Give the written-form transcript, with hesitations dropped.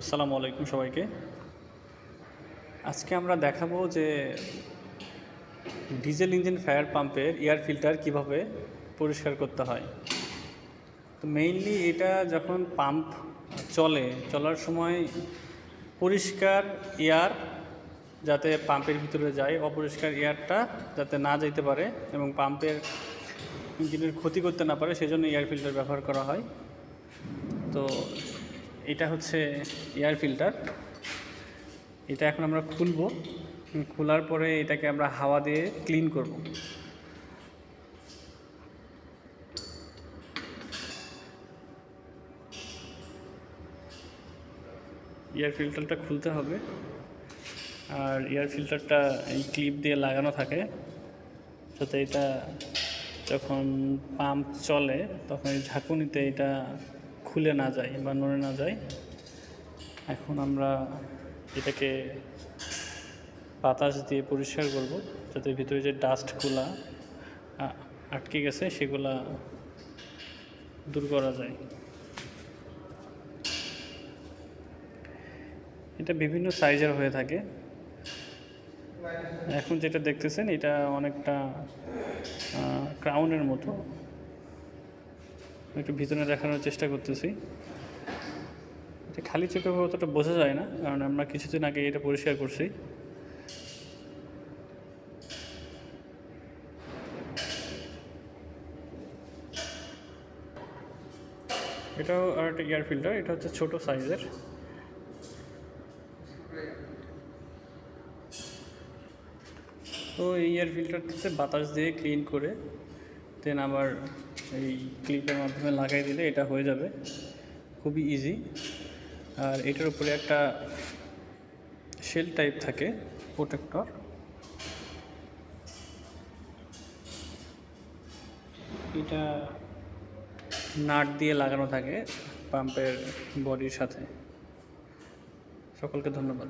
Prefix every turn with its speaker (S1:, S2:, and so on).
S1: আসসালামু আলাইকুম সবাইকে। আজকে আমরা দেখাবো যে ডিজেল ইঞ্জিন ফায়ার পাম্পের এয়ার ফিল্টার কিভাবে পরিষ্কার করতে হয়। তো মেইনলি এটা যখন পাম্প চলার সময় পরিষ্কার এয়ার যাতে পাম্পের ভিতরে যায়, অপরিষ্কার এয়ারটা যাতে না যেতে পারে এবং পাম্পের ইঞ্জিনের ক্ষতি করতে না পারে, সেজন্য এয়ার ফিল্টার ব্যবহার করা হয়। তো এটা হচ্ছে এয়ার ফিল্টার। এটা এখন আমরা খুলব, খোলার পরে এটাকে আমরা হাওয়া দিয়ে ক্লিন করব। এয়ার ফিল্টারটা খুলতে হবে, আর এয়ার ফিল্টারটা এই ক্লিপ দিয়ে লাগানো থাকে যাতে এটা যখন পাম্প চলে তখন এই ঝাঁকুনিতে এটা খুলে না যায় বা নড়ে না যায়। এখন আমরা এটাকে বাতাস দিয়ে পরিষ্কার করব যাতে ভিতরে যে ডাস্টগুলা আটকে গেছে সেগুলা দূর করা যায়। এটা বিভিন্ন সাইজের হয়ে থাকে। এখন যেটা দেখতেছেন এটা অনেকটা ক্রাউনের মতো। একটু ভিতরে দেখানোর চেষ্টা করতেছি। এটা খালি চোখে অতটা বোঝা যায় না, কারণ আমরা কিছুদিন আগে এটা পরিষ্কার করছি। এটাও আর একটা এয়ার ফিল্টার, এটা হচ্ছে ছোট সাইজের। তো এই এয়ার ফিল্টারটিতে বাতাস দিয়ে ক্লিন করে দেন আবার এই ক্লিপের মাধ্যমে লাগাই দিলে এটা হয়ে যাবে, খুবই ইজি। আর এটার উপরে একটা শেল টাইপ থাকে, প্রোটেক্টর। এটা নাট দিয়ে লাগানো থাকে পাম্পের বডির সাথে। সকলকে ধন্যবাদ।